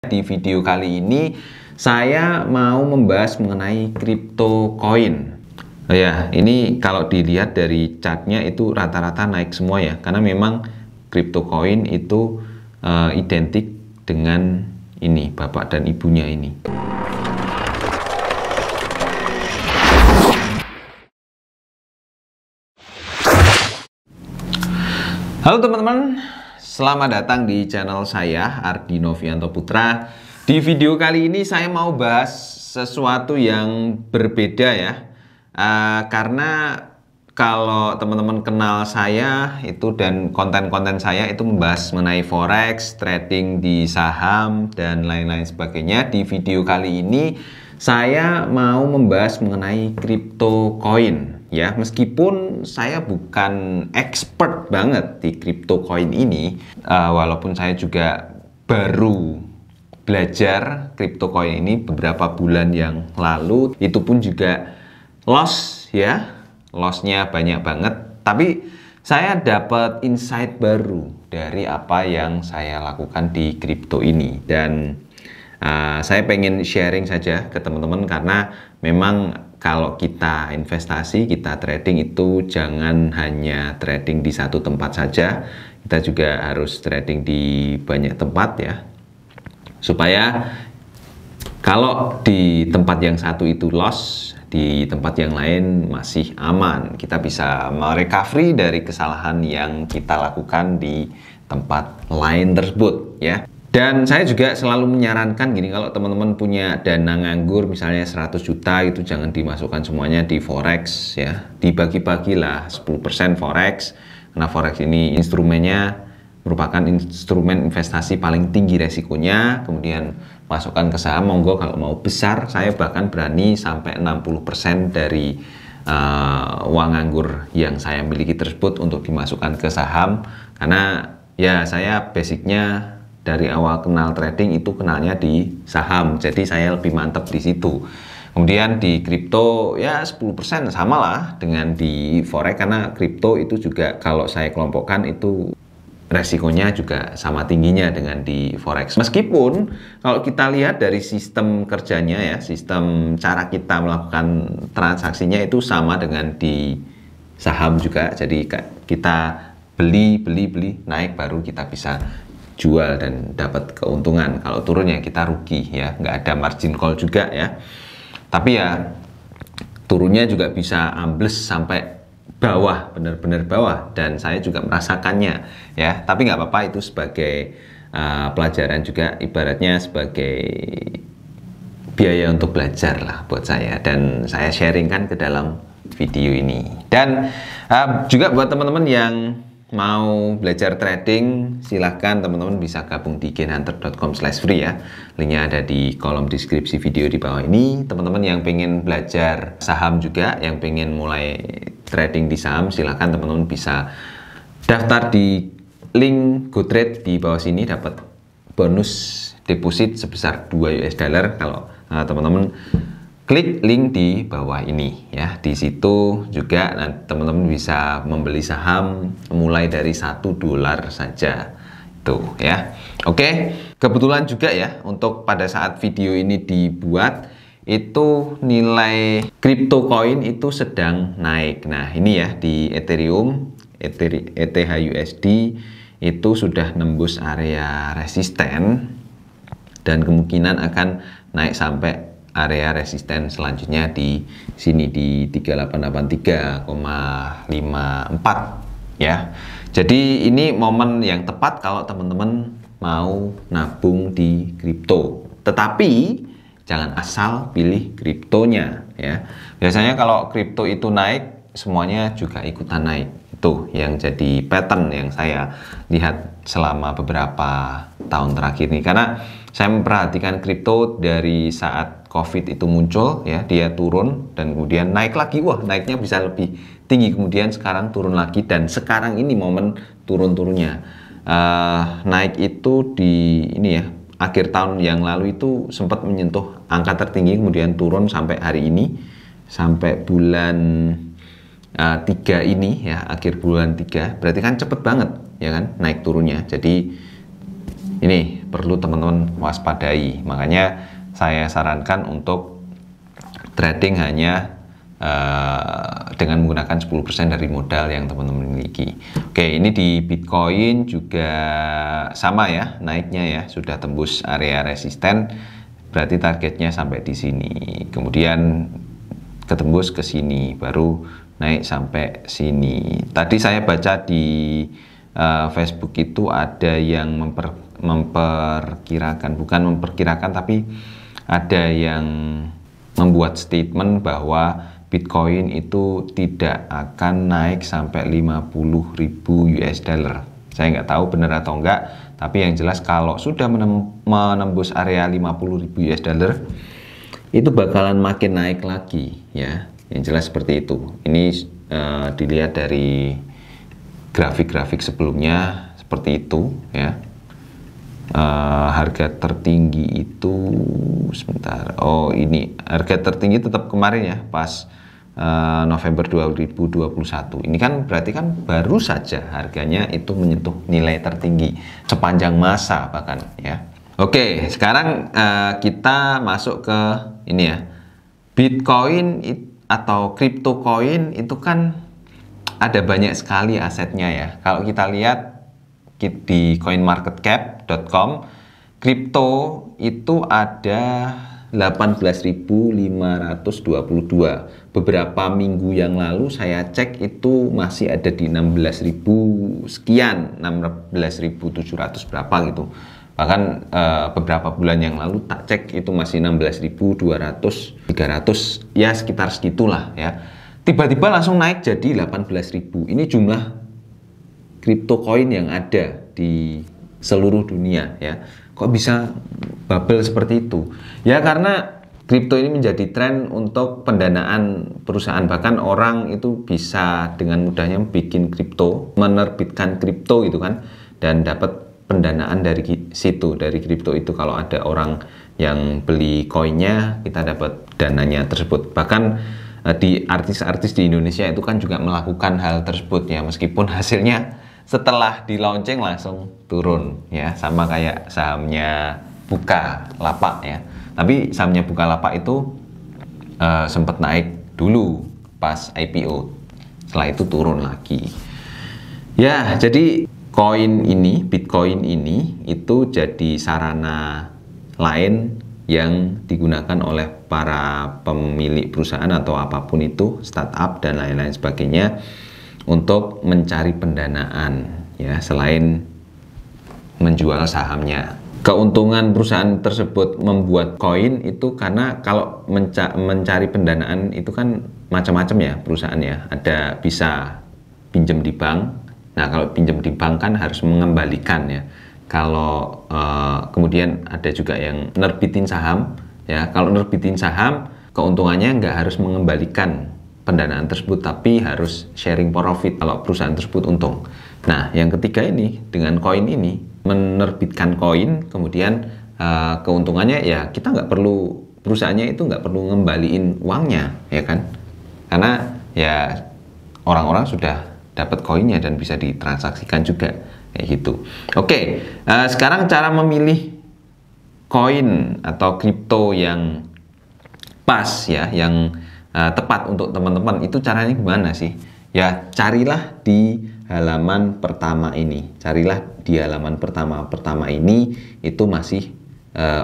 Di video kali ini saya mau membahas mengenai crypto coin. Ya, ini kalau dilihat dari chartnya itu rata-rata naik semua ya, karena memang crypto coin itu identik dengan ini, bapak dan ibunya ini. Halo teman-teman, selamat datang di channel saya, Ardi Novianto Putra. Di video kali ini saya mau bahas sesuatu yang berbeda ya, karena kalau teman-teman kenal saya itu dan konten-konten saya itu membahas mengenai forex, trading di saham, dan lain-lain sebagainya. Di video kali ini saya mau membahas mengenai crypto coin. Ya, meskipun saya bukan expert banget di crypto coin ini, walaupun saya juga baru belajar crypto coin ini beberapa bulan yang lalu, itu pun juga loss ya, lossnya banyak banget. Tapi saya dapat insight baru dari apa yang saya lakukan di crypto ini, dan saya pengen sharing saja ke teman-teman, karena memang kalau kita investasi, kita trading itu jangan hanya trading di satu tempat saja, kita juga harus trading di banyak tempat ya, supaya kalau di tempat yang satu itu loss, di tempat yang lain masih aman, kita bisa merecovery dari kesalahan yang kita lakukan di tempat lain tersebut ya. Dan saya juga selalu menyarankan gini, kalau teman-teman punya dana nganggur misalnya 100 juta, itu jangan dimasukkan semuanya di forex ya, dibagi-bagilah 10% forex, karena forex ini instrumennya merupakan instrumen investasi paling tinggi resikonya. Kemudian masukkan ke saham, monggo kalau mau besar, saya bahkan berani sampai 60% dari uang nganggur yang saya miliki tersebut untuk dimasukkan ke saham, karena ya saya basicnya dari awal kenal trading itu kenalnya di saham, jadi saya lebih mantap di situ. Kemudian di kripto ya 10% sama lah dengan di forex, karena kripto itu juga kalau saya kelompokkan itu resikonya juga sama tingginya dengan di forex. Meskipun kalau kita lihat dari sistem kerjanya ya, sistem cara kita melakukan transaksinya itu sama dengan di saham juga. Jadi kita beli naik baru kita bisa jual dan dapat keuntungan. Kalau turun ya kita rugi ya, nggak ada margin call juga ya. Tapi ya turunnya juga bisa ambles sampai bawah, benar-benar bawah, dan saya juga merasakannya ya. Tapi nggak apa-apa, itu sebagai pelajaran juga, ibaratnya sebagai biaya untuk belajar lah buat saya, dan saya sharingkan ke dalam video ini. Dan juga buat teman-teman yang mau belajar trading, silahkan teman-teman bisa gabung di gainhunter.com/free ya. Linknya ada di kolom deskripsi video di bawah ini. Teman-teman yang pengen belajar saham juga, yang pengen mulai trading di saham, silahkan teman-teman bisa daftar di link GoTrade di bawah sini, dapat bonus deposit sebesar 2 US dollar kalau teman-teman klik link di bawah ini ya. Di situ juga teman-teman bisa membeli saham mulai dari $1 saja tuh ya. Oke, kebetulan juga ya, untuk pada saat video ini dibuat itu nilai crypto coin itu sedang naik. Nah, ini ya di Ethereum, ETHUSD itu sudah nembus area resisten dan kemungkinan akan naik sampai area resisten selanjutnya di sini di 3883,54 ya. Jadi ini momen yang tepat kalau teman-teman mau nabung di kripto. Tetapi jangan asal pilih kriptonya ya. Biasanya kalau kripto itu naik, semuanya juga ikutan naik. Itu yang jadi pattern yang saya lihat selama beberapa tahun terakhir ini, karena saya memperhatikan kripto dari saat COVID itu muncul ya, dia turun dan kemudian naik lagi, wah naiknya bisa lebih tinggi, kemudian sekarang turun lagi, dan sekarang ini momen turun-turunnya. Naik itu di ini ya, akhir tahun yang lalu itu sempat menyentuh angka tertinggi, kemudian turun sampai hari ini, sampai bulan 3 ini ya, akhir bulan 3, berarti kan cepet banget ya kan naik turunnya. Jadi ini perlu teman-teman waspadai. Makanya saya sarankan untuk trading hanya dengan menggunakan 10% dari modal yang teman-teman miliki. Oke, ini di Bitcoin juga sama ya, naiknya ya, sudah tembus area resisten, berarti targetnya sampai di sini. Kemudian ketembus ke sini, baru naik sampai sini. Tadi saya baca di Facebook itu ada yang memperkirakan, bukan memperkirakan, tapi ada yang membuat statement bahwa Bitcoin itu tidak akan naik sampai 50.000 US dollar. Saya nggak tahu benar atau enggak, tapi yang jelas kalau sudah menembus area 50.000 US dollar, itu bakalan makin naik lagi ya. Yang jelas seperti itu. Ini dilihat dari grafik-grafik sebelumnya seperti itu ya. Harga tertinggi itu sebentar. Oh, ini harga tertinggi tetap kemarin ya, pas November 2021. Ini kan berarti kan baru saja harganya itu menyentuh nilai tertinggi sepanjang masa bahkan ya. Oke, sekarang kita masuk ke ini ya. Bitcoin atau crypto coin itu kan ada banyak sekali asetnya ya. Kalau kita lihat di coinmarketcap.com, kripto itu ada 18.522. Beberapa minggu yang lalu saya cek itu masih ada di 16.000 sekian, 16.700 berapa gitu. Bahkan beberapa bulan yang lalu tak cek itu masih 16.200, 300, ya sekitar segitulah ya. Tiba-tiba langsung naik jadi 18.000. Ini jumlah crypto coin yang ada di seluruh dunia ya. Kok bisa bubble seperti itu? Ya karena kripto ini menjadi tren untuk pendanaan perusahaan. Bahkan orang itu bisa dengan mudahnya bikin kripto, menerbitkan kripto gitu kan, dan dapat pendanaan dari situ, dari kripto itu. Kalau ada orang yang beli koinnya, kita dapat dananya tersebut. Bahkan di artis-artis di Indonesia itu kan juga melakukan hal tersebut ya, meskipun hasilnya setelah di launching langsung turun ya, sama kayak sahamnya Bukalapak ya. Tapi sahamnya Bukalapak itu sempat naik dulu pas IPO, setelah itu turun lagi ya. Jadi Bitcoin ini itu jadi sarana lain yang digunakan oleh para pemilik perusahaan atau apapun itu, startup dan lain-lain sebagainya, untuk mencari pendanaan ya, selain menjual sahamnya. Keuntungan perusahaan tersebut membuat koin itu karena kalau mencari pendanaan itu kan macam-macam ya perusahaan ya. Ada bisa pinjam di bank. Nah, kalau pinjam di bank kan harus mengembalikan ya. Kalau kemudian ada juga yang nerbitin saham ya. Kalau nerbitin saham, keuntungannya nggak harus mengembalikan pendanaan tersebut, tapi harus sharing profit kalau perusahaan tersebut untung. Nah, yang ketiga ini dengan koin ini, menerbitkan koin, kemudian keuntungannya ya kita nggak perlu, perusahaannya itu nggak perlu ngembaliin uangnya ya kan, karena ya orang-orang sudah dapat koinnya dan bisa ditransaksikan juga kayak gitu. Oke, sekarang cara memilih koin atau kripto yang pas ya, yang tepat untuk teman-teman, itu caranya gimana sih? Ya carilah di halaman pertama ini. Carilah di halaman pertama ini, itu masih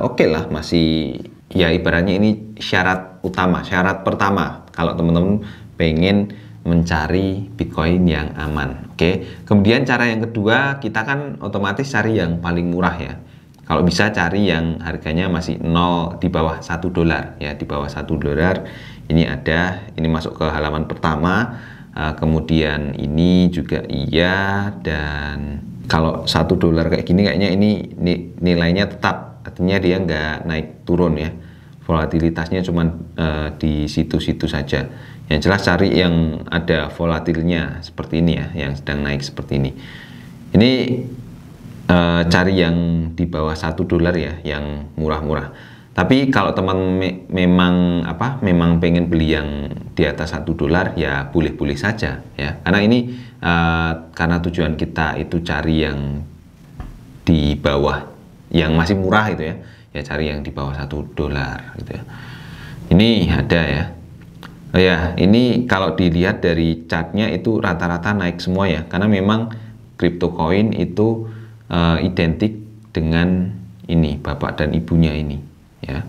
oke lah, masih ya ibaratnya ini syarat utama, syarat pertama kalau teman-teman pengen mencari Bitcoin yang aman. Oke. Kemudian cara yang kedua, kita kan otomatis cari yang paling murah ya. Kalau bisa cari yang harganya masih nol, di bawah $1 ya, di bawah $1. Ini ada, ini masuk ke halaman pertama. Kemudian ini juga iya, dan kalau $1 kayak gini kayaknya ini nilainya tetap, artinya dia nggak naik turun ya, volatilitasnya cuma di situ-situ saja. Yang jelas cari yang ada volatilnya seperti ini ya, yang sedang naik seperti ini. Ini cari yang di bawah $1 ya, yang murah-murah. Tapi kalau teman memang pengen beli yang di atas $1 ya boleh-boleh saja ya. Karena ini karena tujuan kita itu cari yang di bawah yang masih murah gitu ya, ya cari yang di bawah $1 gitu ya. Ini ada ya. Oh ya, ini kalau dilihat dari chartnya itu rata-rata naik semua ya, karena memang crypto coin itu identik dengan ini bapak dan ibunya ini ya,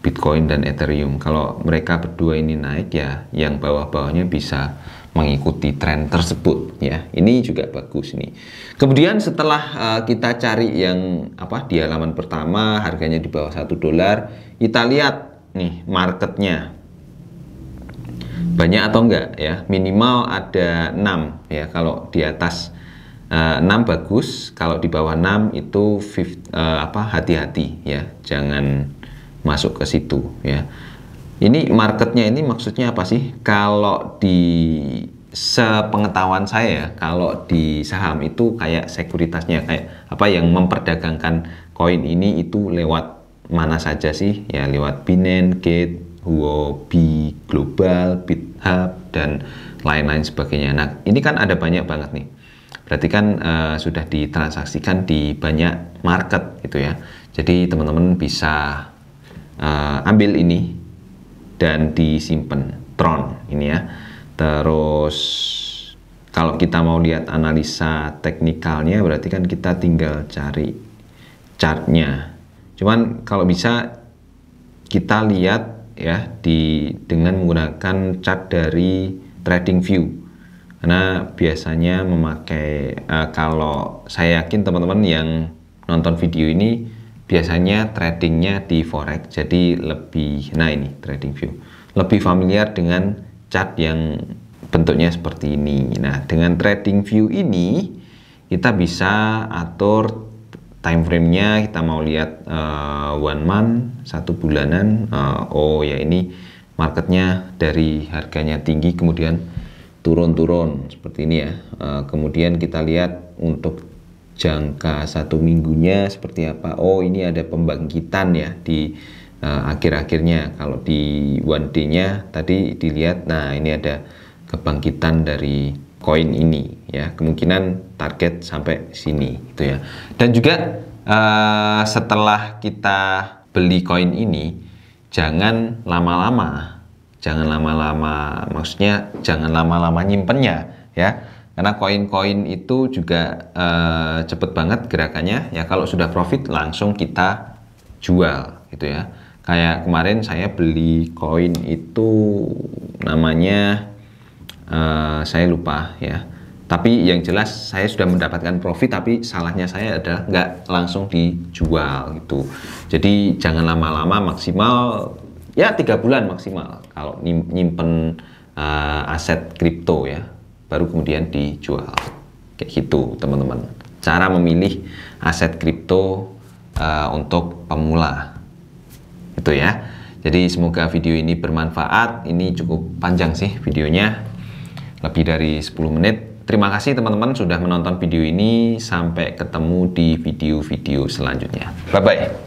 Bitcoin dan Ethereum. Kalau mereka berdua ini naik ya, yang bawah-bawahnya bisa mengikuti tren tersebut ya. Ini juga bagus nih. Kemudian setelah kita cari yang di halaman pertama harganya di bawah $1, kita lihat nih marketnya banyak atau enggak ya. Minimal ada 6 ya. Kalau di atas 6 bagus, kalau di bawah 6 itu hati-hati ya, jangan masuk ke situ ya. Ini marketnya ini maksudnya apa sih? Kalau di sepengetahuan saya, kalau di saham itu kayak sekuritasnya, kayak yang memperdagangkan koin ini itu lewat mana saja sih? Ya lewat Binance, Gate, Huobi Global, BitHub dan lain-lain sebagainya. Nah, ini kan ada banyak banget nih. Berarti kan sudah ditransaksikan di banyak market gitu ya. Jadi teman-teman bisa ambil ini dan disimpan Tron ini ya. Terus kalau kita mau lihat analisa teknikalnya berarti kan kita tinggal cari chartnya. Cuman kalau bisa kita lihat ya dengan menggunakan chart dari TradingView, karena biasanya memakai kalau saya yakin teman-teman yang nonton video ini biasanya tradingnya di forex, jadi lebih, nah ini TradingView, lebih familiar dengan chart yang bentuknya seperti ini. Nah, dengan TradingView ini kita bisa atur time frame-nya, kita mau lihat 1 month, 1 bulanan. Oh ya, ini marketnya dari harganya tinggi kemudian turun-turun seperti ini ya. Kemudian kita lihat untuk jangka 1 minggunya seperti apa. Oh, ini ada pembangkitan ya di akhir-akhirnya. Kalau di 1 day-nya tadi dilihat, nah ini ada kebangkitan dari koin ini ya, kemungkinan target sampai sini gitu ya. Dan juga setelah kita beli koin ini jangan lama-lama, maksudnya jangan lama-lama nyimpennya ya. Karena koin-koin itu juga cepet banget gerakannya ya, kalau sudah profit langsung kita jual gitu ya. Kayak kemarin saya beli koin itu namanya saya lupa ya. Tapi yang jelas saya sudah mendapatkan profit, tapi salahnya saya adalah nggak langsung dijual gitu. Jadi jangan lama-lama, maksimal ya 3 bulan maksimal kalau nyimpen aset kripto ya, baru kemudian dijual. Kayak gitu teman-teman, cara memilih aset kripto untuk pemula itu ya. Jadi semoga video ini bermanfaat. Ini cukup panjang sih videonya, lebih dari 10 menit. Terima kasih teman-teman sudah menonton video ini. Sampai ketemu di video-video selanjutnya. Bye-bye.